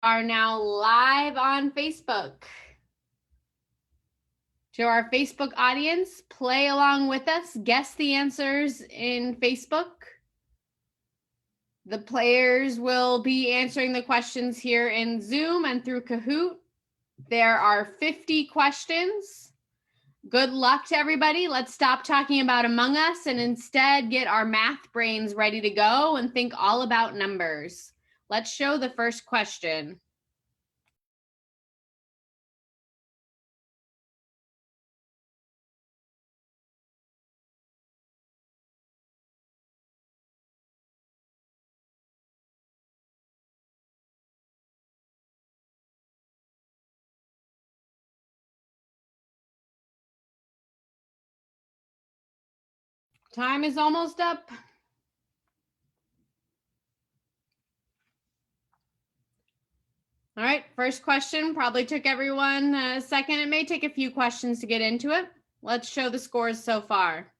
Are now live on Facebook. To our Facebook audience, play along with us. Guess the answers in Facebook. The players will be answering the questions here in Zoom and through Kahoot. There are 50 questions. Good luck to everybody. Let's stop talking about Among Us and instead get our math brains ready to go and think all about numbers. Let's show the first question. Time is almost up. All right, first question probably took everyone a second. It may take a few questions to get into it. Let's show the scores so far.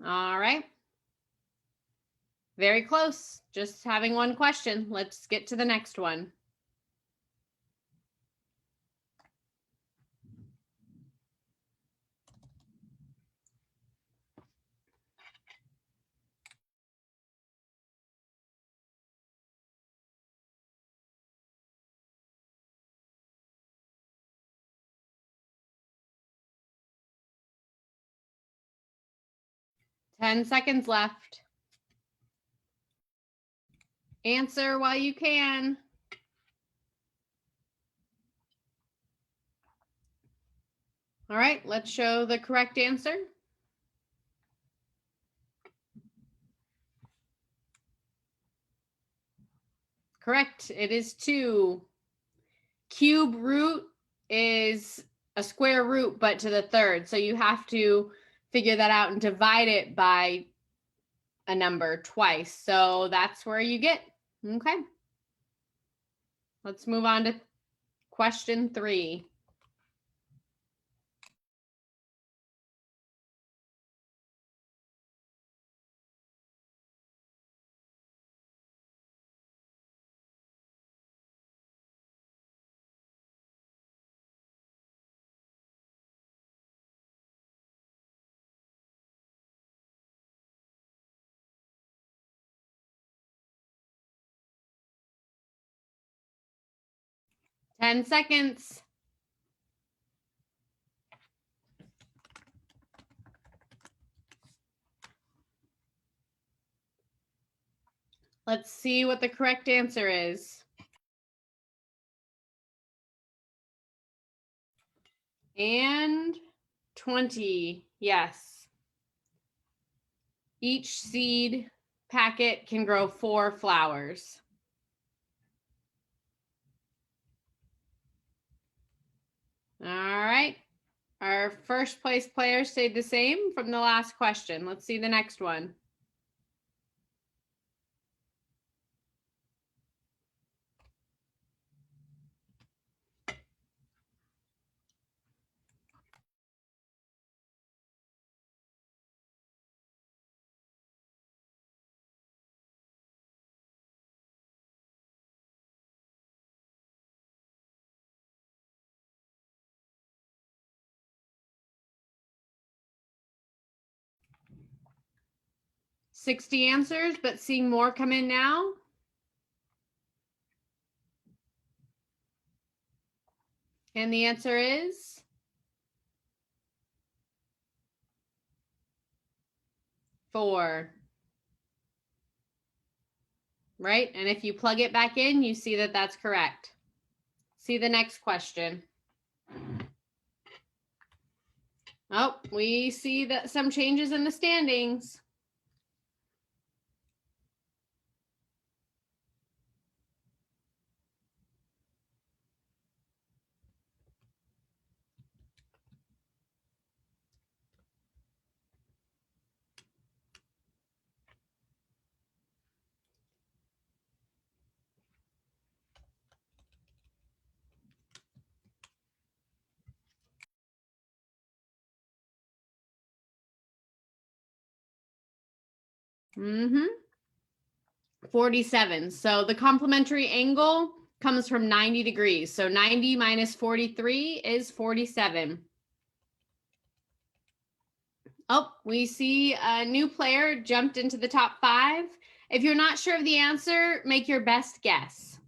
All right. Very close. Just having one question. Let's get to the next one. Ten seconds left. Answer while you can. All right, let's show the correct answer. Correct, it is 2. Cube root is a square root, but to the third. So you have to figure that out and divide it by a number twice. So that's where you get. Okay. Let's move on to question 3. Ten seconds. Let's see what the correct answer is. And 20, yes. Each seed packet can grow 4 flowers. All right. Our first place player stayed the same from the last question. Let's see the next one. $60 answers, but seeing more come in now. And the answer is 4. Right? And if you plug it back in, you see that that's correct. See the next question. Oh, we see that some changes in the standings. 47. So the complementary angle comes from 90 degrees. So 90 minus 43 is 47. Oh, we see a new player jumped into the top 5. If you're not sure of the answer, make your best guess.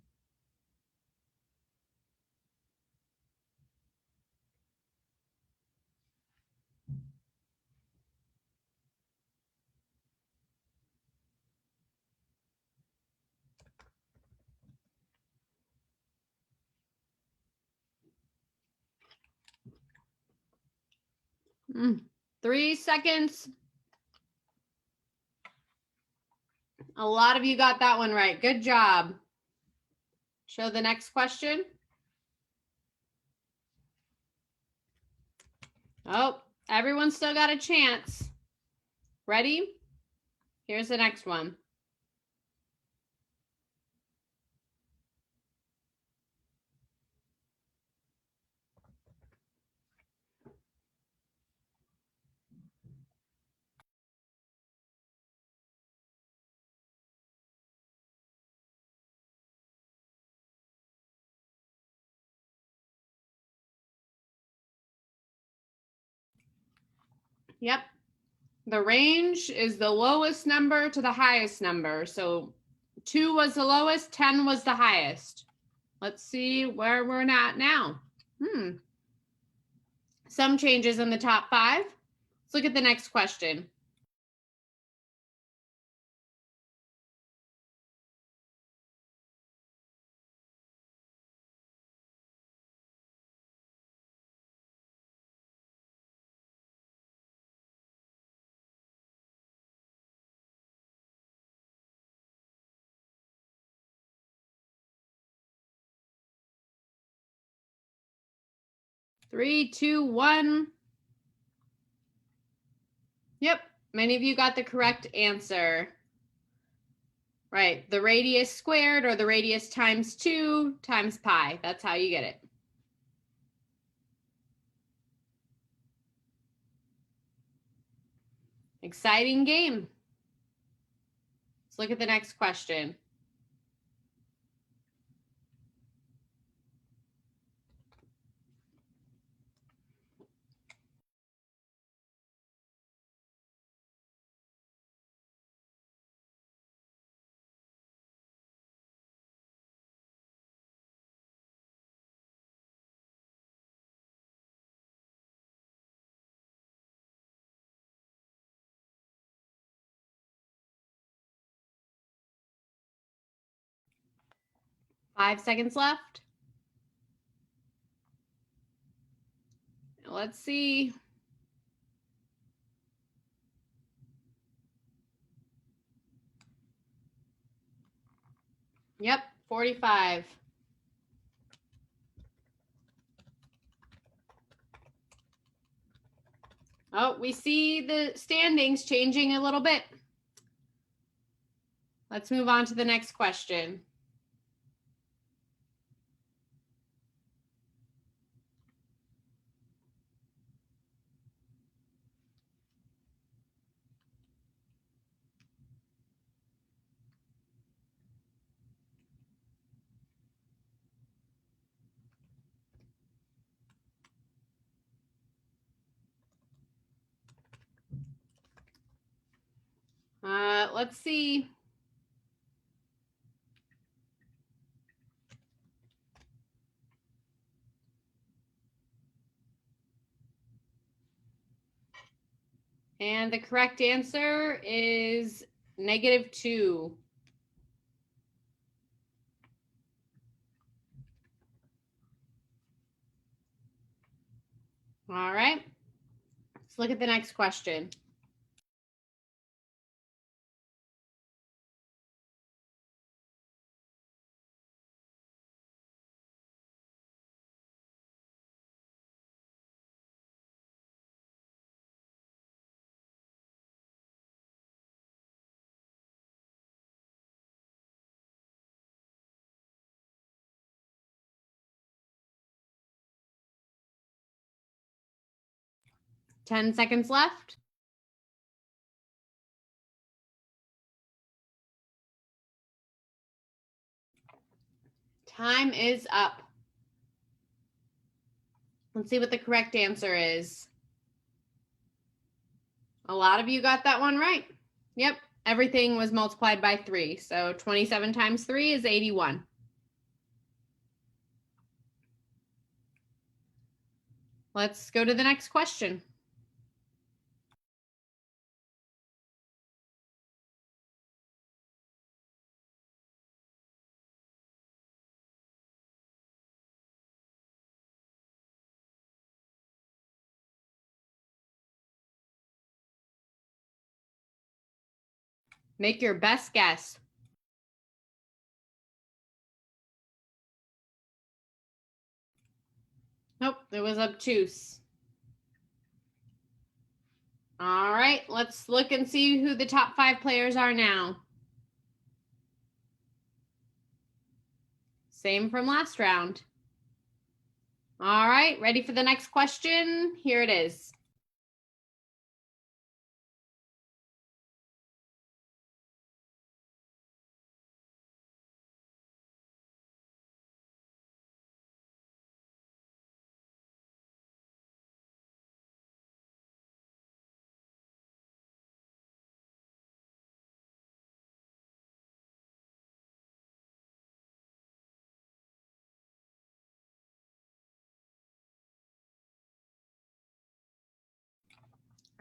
Mm. 3 seconds. A lot of you got that one right. Good job. Show the next question. Oh, everyone still got a chance. Ready? Here's the next one. Yep. The range is the lowest number to the highest number. So 2 was the lowest, 10 was the highest. Let's see where we're at now. Some changes in the top 5. Let's look at the next question. Three, two, one. Yep, many of you got the correct answer. Right, the radius squared or the radius times 2 times pi. That's how you get it. Exciting game. Let's look at the next question. Five seconds left. Let's see. Yep, 45. Oh, we see the standings changing a little bit. Let's move on to the next question. Let's see. And the correct answer is -2. All right. Let's look at the next question. Ten seconds left. Time is up. Let's see what the correct answer is. A lot of you got that one right. Yep, everything was multiplied by 3. So 27 times 3 is 81. Let's go to the next question. Make your best guess. Nope, it was obtuse. All right, let's look and see who the top 5 players are now. Same from last round. All right, ready for the next question? Here it is.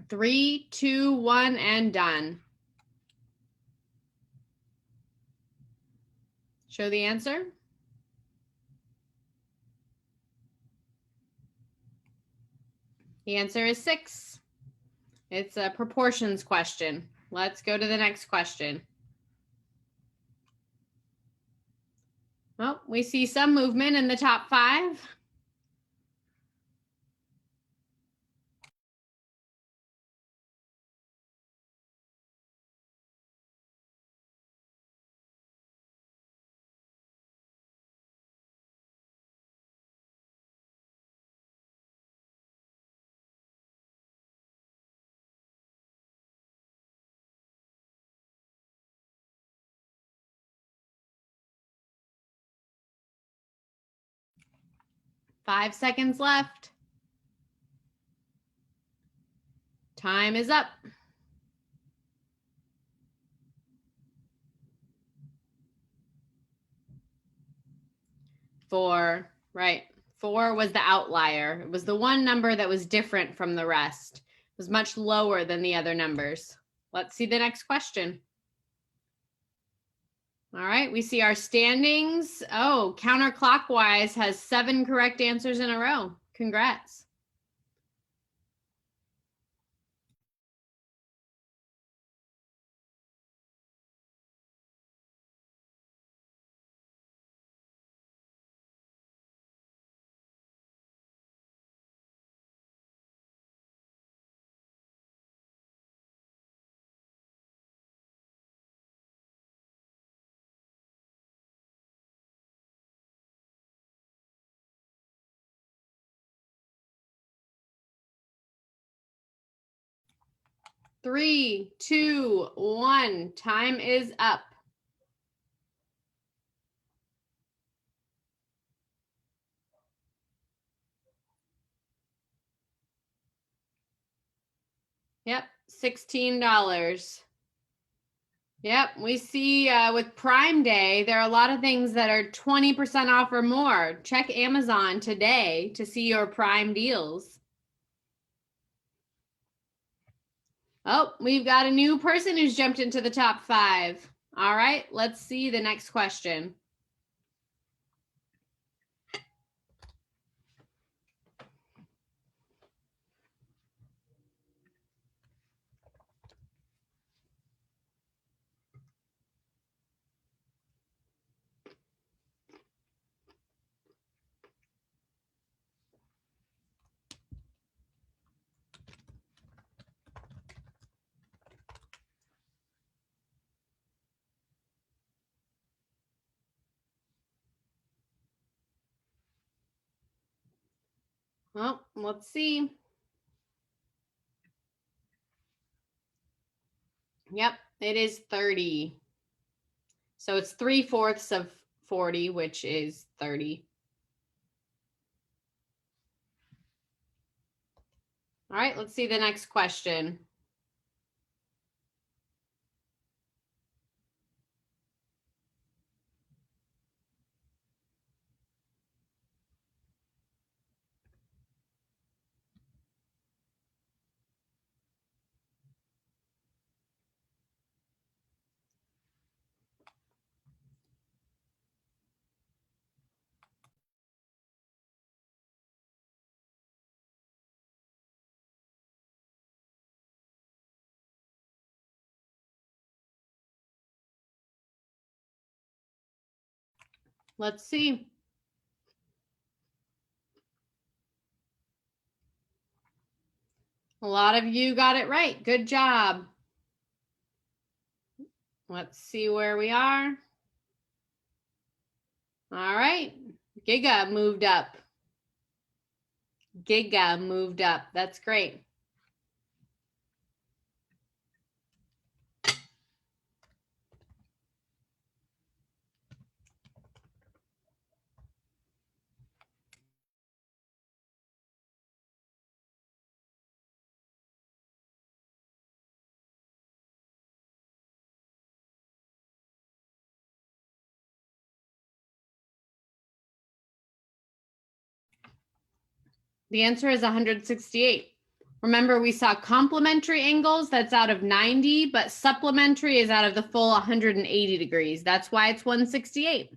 Three, 2, 1, and done. Show the answer. The answer is 6. It's a proportions question. Let's go to the next question. Oh, we see some movement in the top 5. Five seconds left. Time is up. 4, right. 4 was the outlier. It was the one number that was different from the rest. It was much lower than the other numbers. Let's see the next question. All right, we see our standings. Oh, counterclockwise has 7 correct answers in a row. Congrats. Three, 2, 1. Time is up. Yep, $16. Yep, we see with Prime Day, there are a lot of things that are 20% off or more. Check Amazon today to see your Prime deals. Oh, we've got a new person who's jumped into the top 5. All right, let's see the next question. Well, let's see. Yep, it is 30. So it's 3/4 of 40, which is 30. All right, let's see the next question. Let's see. A lot of you got it right. Good job. Let's see where we are. All right. Giga moved up. Giga moved up. That's great. The answer is 168. Remember, we saw complementary angles, that's out of 90, but supplementary is out of the full 180 degrees. That's why it's 168.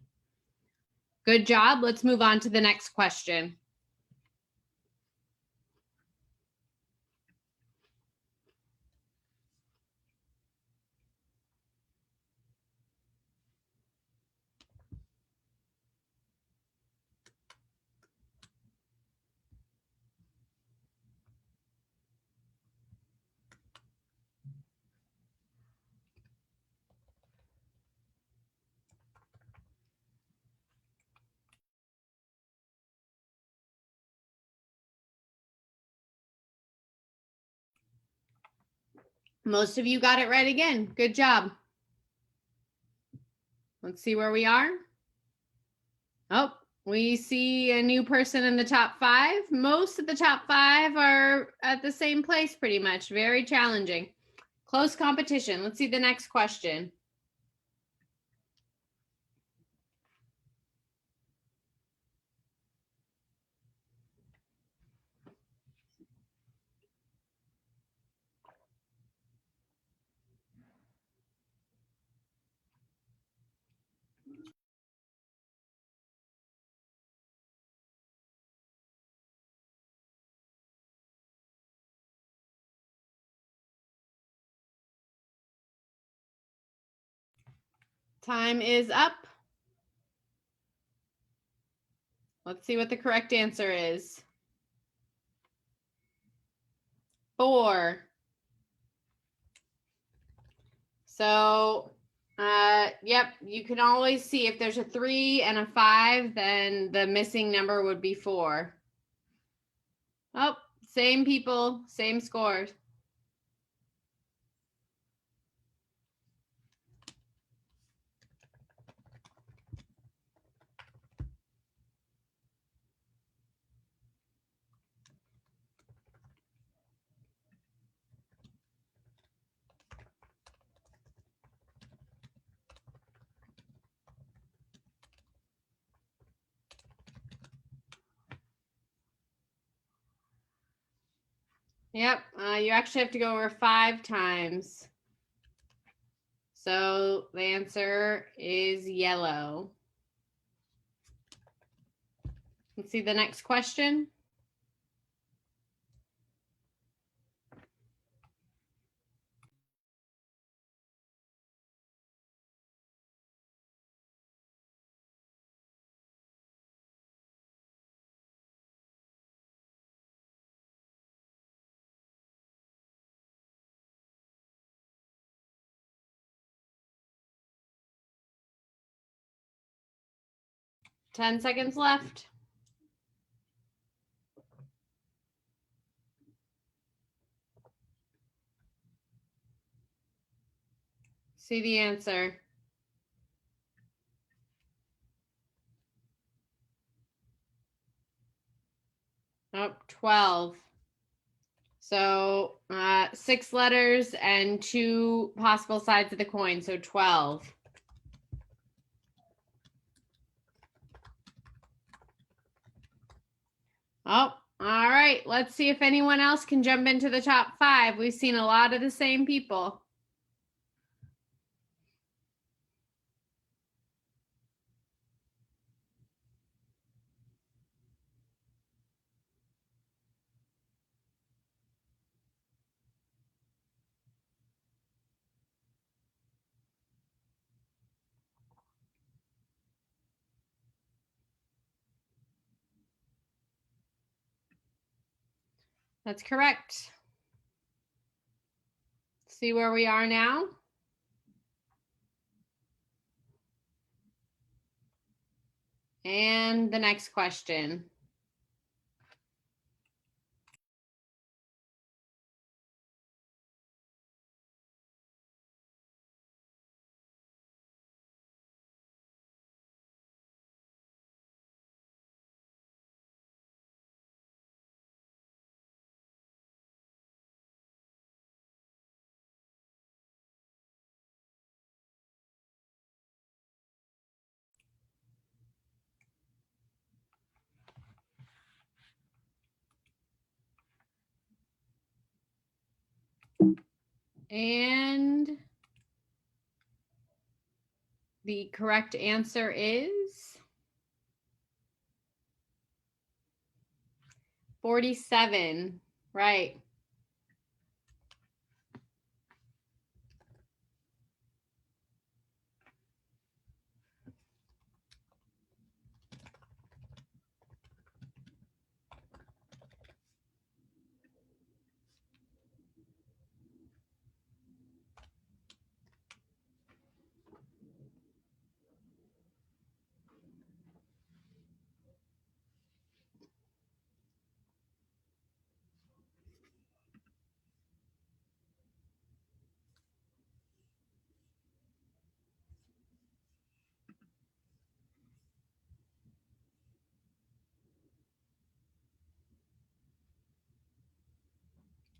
Good job. Let's move on to the next question. Most of you got it right again. Good job. Let's see where we are. Oh, we see a new person in the top 5. Most of the top 5 are at the same place pretty much. Very challenging. Close competition. Let's see the next question. Time is up. Let's see what the correct answer is. 4. So, yep, you can always see if there's a 3 and a 5, then the missing number would be 4. Oh, same people, same scores. Yep, you actually have to go over 5 times. So the answer is yellow. Let's see the next question. Ten seconds left. See the answer. Oh, 12. So 6 letters and 2 possible sides of the coin, so 12. Oh, all right. Let's see if anyone else can jump into the top 5. We've seen a lot of the same people. That's correct. See where we are now? And the next question. And the correct answer is 47. Right.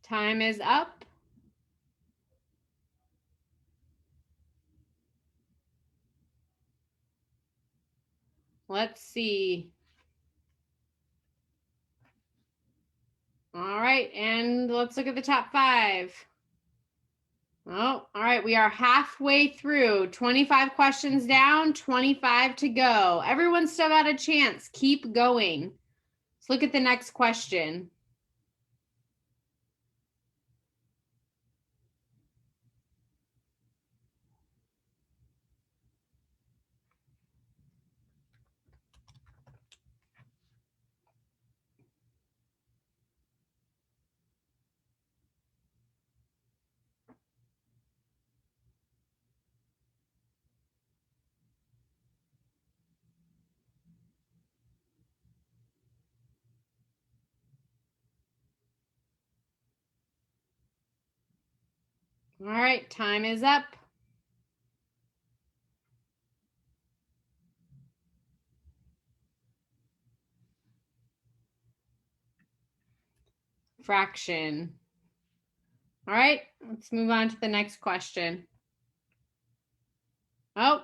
Time is up. Let's see. All right, and let's look at the top 5. Oh, all right, we are halfway through. 25 questions down, 25 to go. Everyone's still got a chance. Keep going. Let's look at the next question. All right, time is up. Fraction. All right, let's move on to the next question. Oh,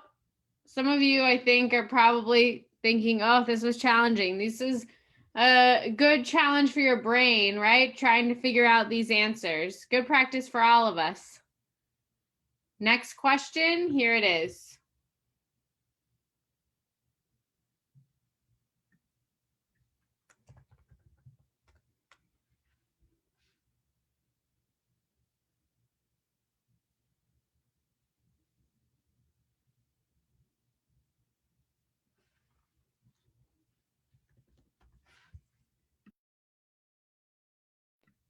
some of you, I think, are probably thinking, oh, this was challenging. This is a good challenge for your brain, right? Trying to figure out these answers. Good practice for all of us. Next question, here it is.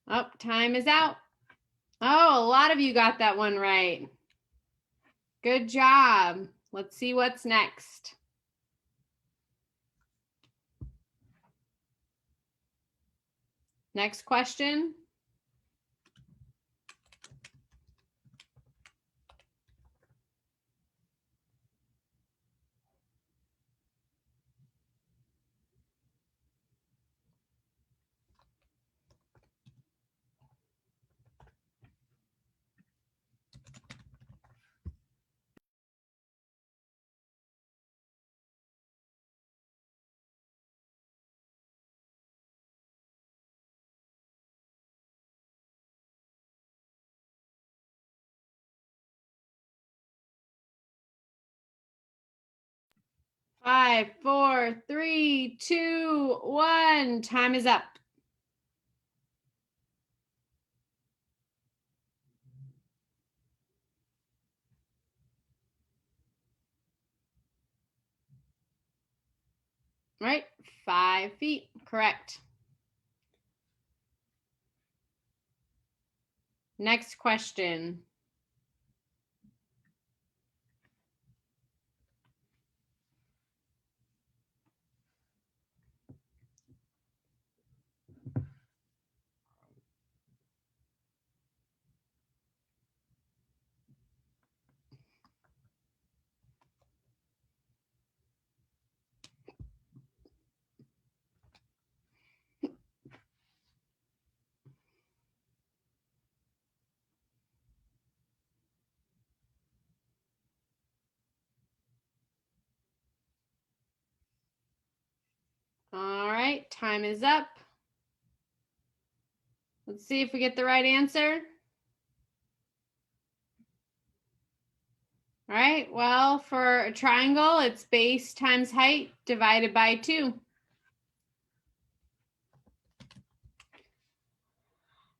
Oh, time is out. Oh, a lot of you got that one right. Good job. Let's see what's next. Next question. 5, 4, 3, 2, 1. Time is up. Right? 5 feet. Correct. Next question. All right, time is up. Let's see if we get the right answer. All right, well, for a triangle, it's base times height divided by 2.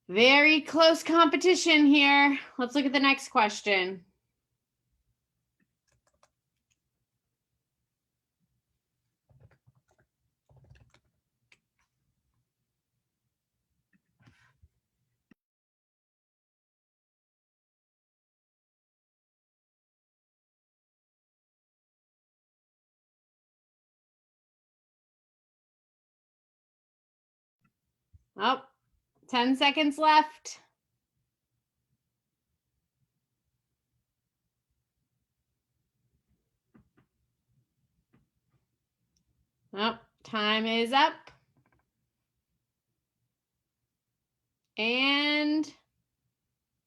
Very close competition here. Let's look at the next question. Oh, 10 seconds left. Oh, time is up. And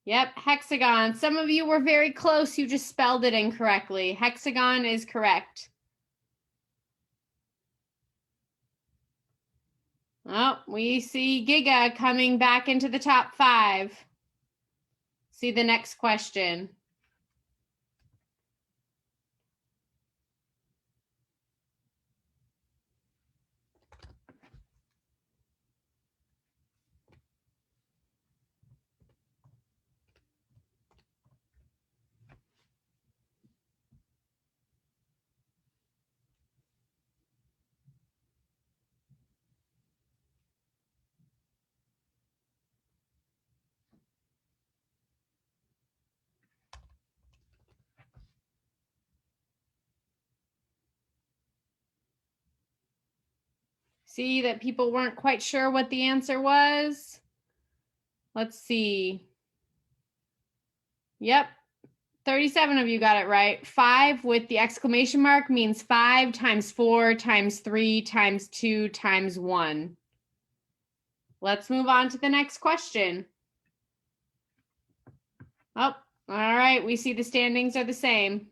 yep, hexagon. Some of you were very close. You just spelled it incorrectly. Hexagon is correct. Oh, we see Giga coming back into the top 5. See the next question. See that people weren't quite sure what the answer was. Let's see. Yep, 37 of you got it right. 5 with the exclamation mark means 5 times 4 times 3 times 2 times 1. Let's move on to the next question. Oh, all right. We see the standings are the same.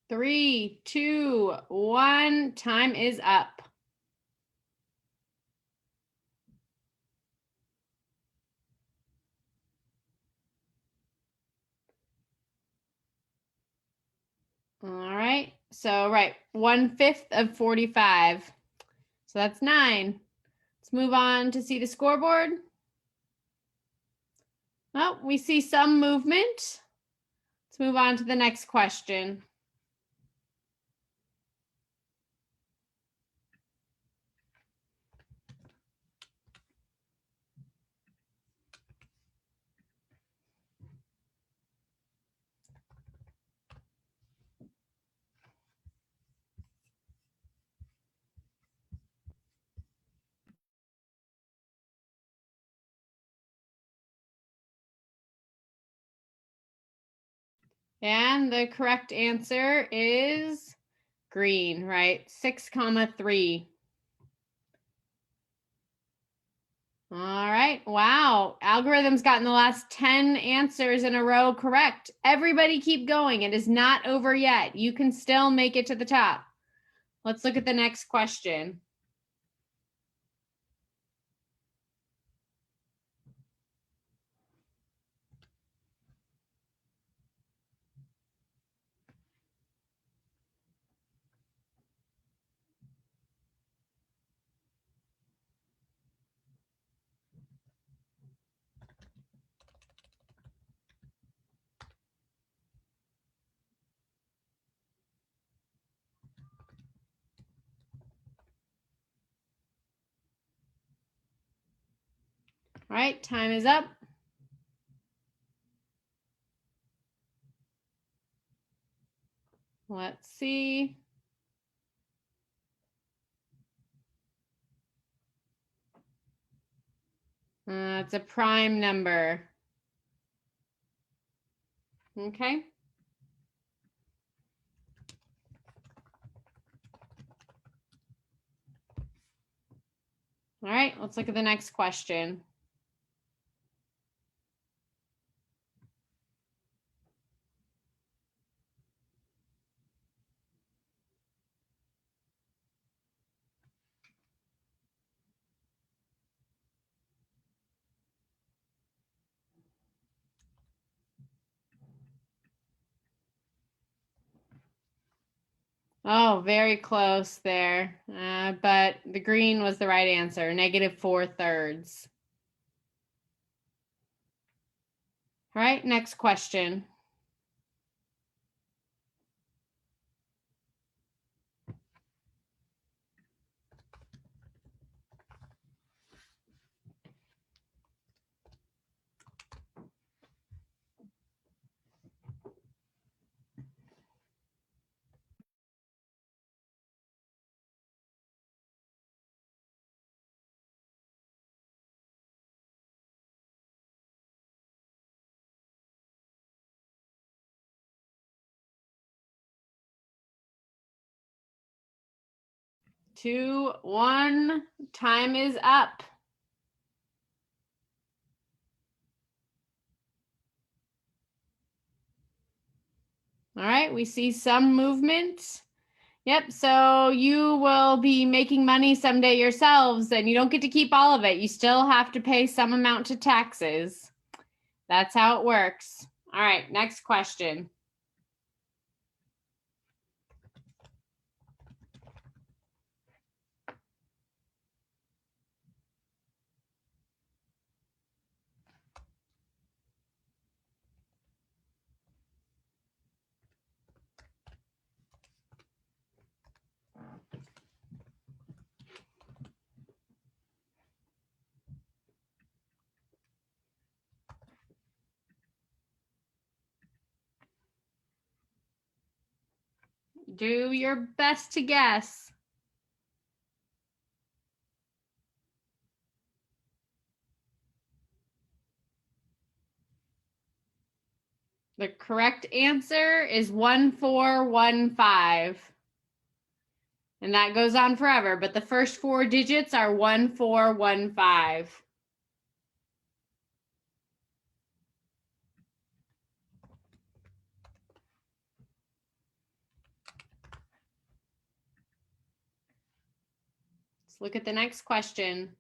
Three, two, one. Time is up. All right. So, right, 1/5 of 45. So that's 9. Let's move on to see the scoreboard. Oh, we see some movement. Let's move on to the next question. And the correct answer is green, right? 6,3. All right. Wow. Algorithm's gotten the last 10 answers in a row correct. Everybody keep going. It is not over yet. You can still make it to the top. Let's look at the next question. All right, time is up. Let's see. It's a prime number. Okay. All right, let's look at the next question. Oh, very close there. But the green was the right answer, -4/3. All right, next question. Two, one, time is up. All right, we see some movement. Yep, so you will be making money someday yourselves, and you don't get to keep all of it. You still have to pay some amount to taxes. That's how it works. All right, next question. Do your best to guess. The correct answer is 1415. And that goes on forever, but the first 4 digits are 1415. Let's look at the next question.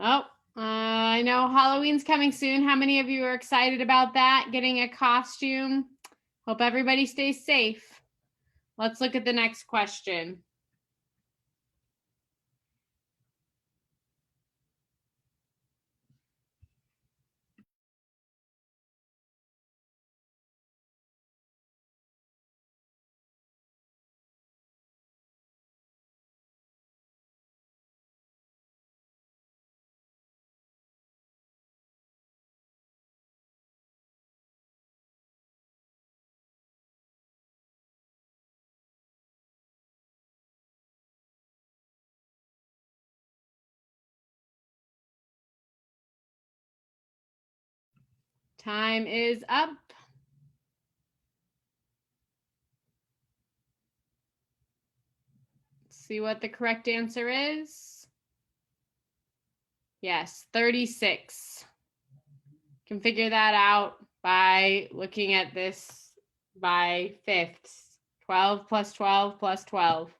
Oh, I know Halloween's coming soon. How many of you are excited about that? Getting a costume? Hope everybody stays safe. Let's look at the next question. Time is up. See what the correct answer is. Yes, 36. Can figure that out by looking at this by fifths. 12 plus 12 plus 12.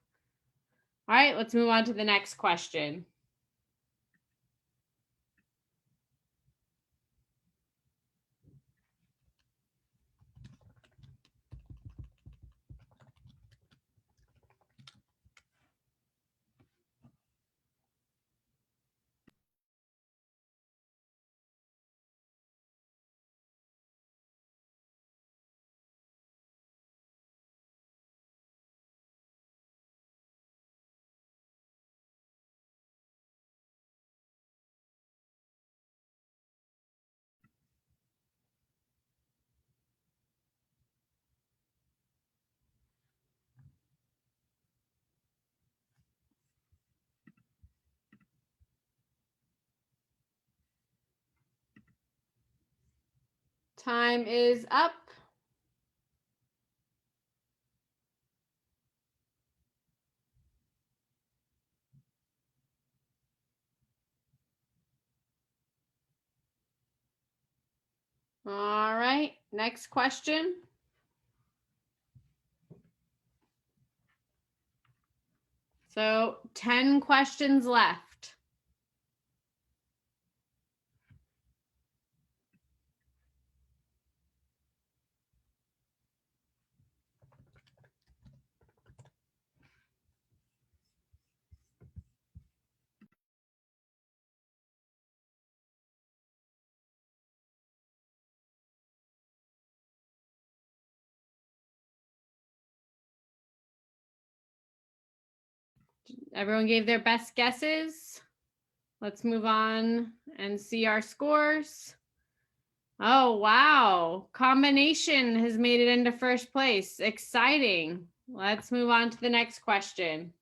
All right, let's move on to the next question. Time is up. All right, next question. So 10 questions left. Everyone gave their best guesses. Let's move on and see our scores. Oh, wow. Combination has made it into first place. Exciting. Let's move on to the next question.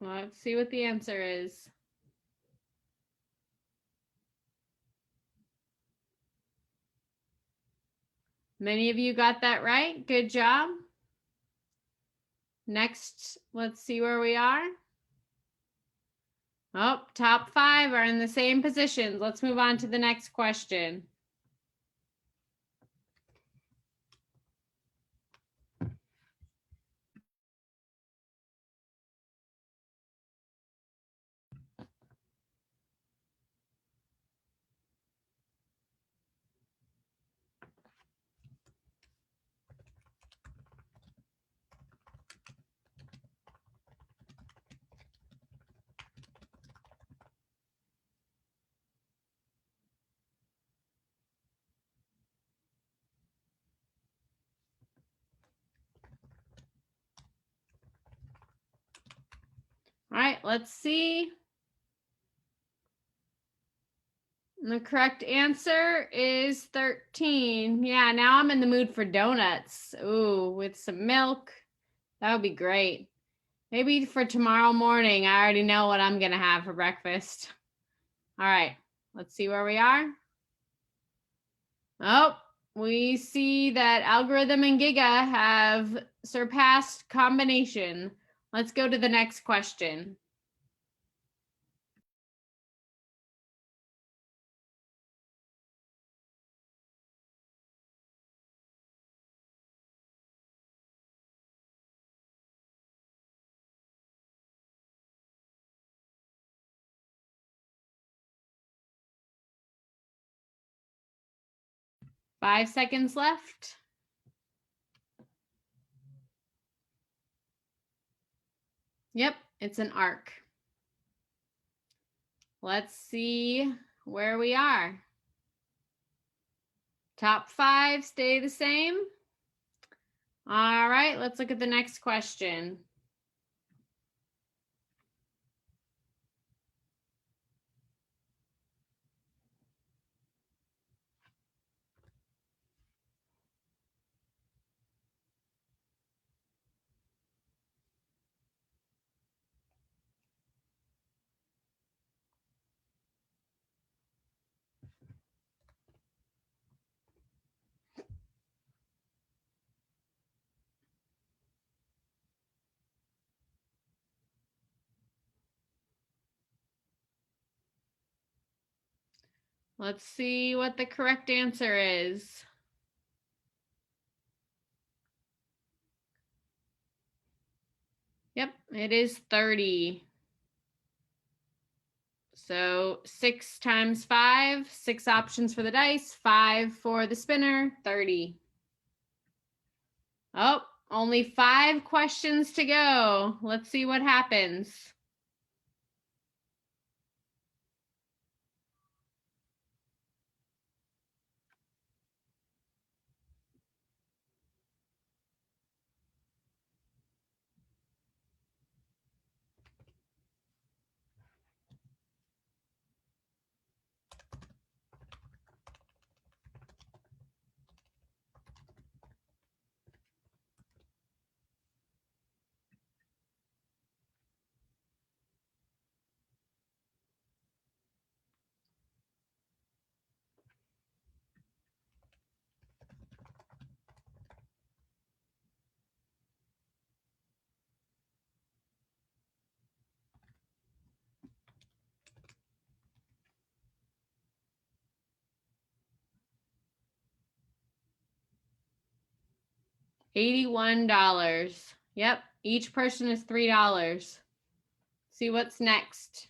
Let's see what the answer is. Many of you got that right. Good job. Next, let's see where we are. Oh, top 5 are in the same positions. Let's move on to the next question. All right, let's see. The correct answer is 13. Yeah, now I'm in the mood for donuts. Ooh, with some milk. That would be great. Maybe for tomorrow morning, I already know what I'm going to have for breakfast. All right, let's see where we are. Oh, we see that algorithm and Giga have surpassed combination. Let's go to the next question. Five seconds left. Yep, it's an arc. Let's see where we are. Top 5 stay the same. All right, let's look at the next question. Let's see what the correct answer is. Yep, it is 30. So 6 times 5, 6 options for the dice, 5 for the spinner, 30. Oh, only 5 questions to go. Let's see what happens. $81. Yep, each person is $3. See what's next.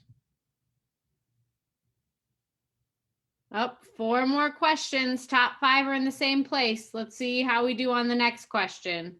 Oh, 4 more questions. Top 5 are in the same place. Let's see how we do on the next question.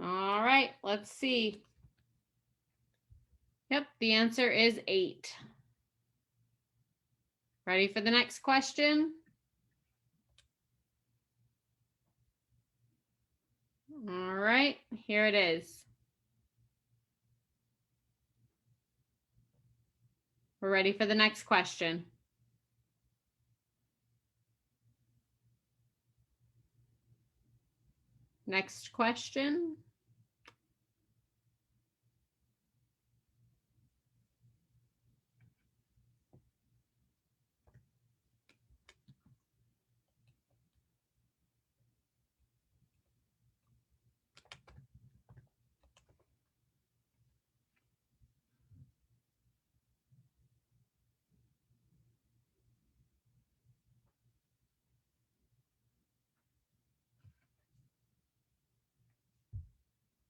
All right, let's see. Yep, the answer is 8. Ready for the next question? All right, here it is. We're ready for the next question. Next question.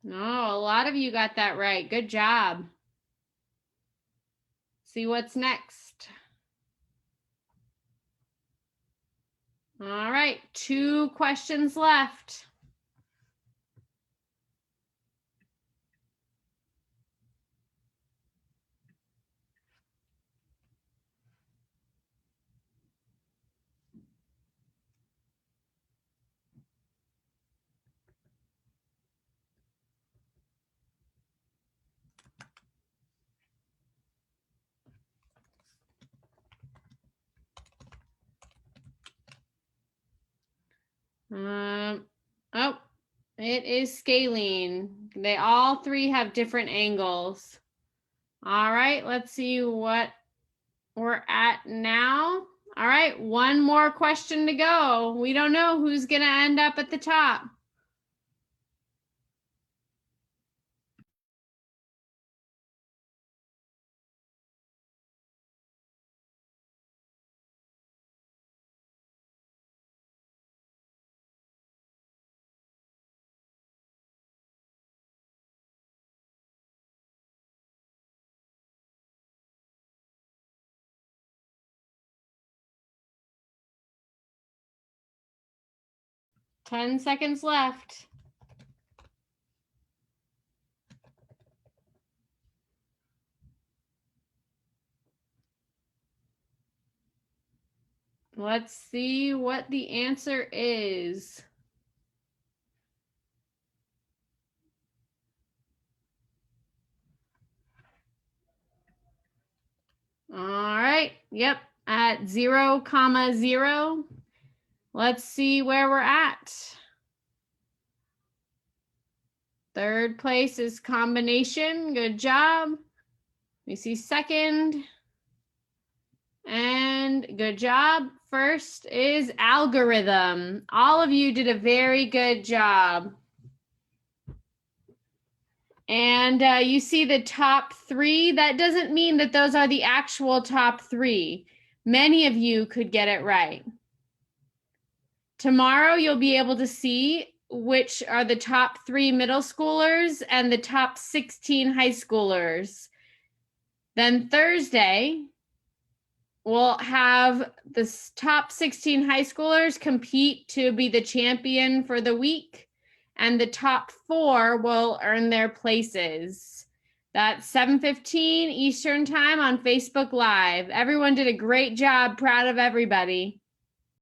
Oh, a lot of you got that right. Good job. See what's next. All right, 2 questions left. Oh, it is scalene. They all 3 have different angles. All right, let's see what we're at now. All right. right, one more question to go. We don't know who's going to end up at the top. Ten seconds left. Let's see what the answer is. All right. Yep. At 0,0. Let's see where we're at. Third place is combination. Good job. We see second. And good job. First is algorithm. All of you did a very good job. And you see the top 3. That doesn't mean that those are the actual top 3. Many of you could get it right. Tomorrow, you'll be able to see which are the top 3 middle schoolers and the top 16 high schoolers. Then Thursday, we'll have the top 16 high schoolers compete to be the champion for the week, and the top 4 will earn their places. That's 7:15 Eastern Time on Facebook Live. Everyone did a great job. Proud of everybody.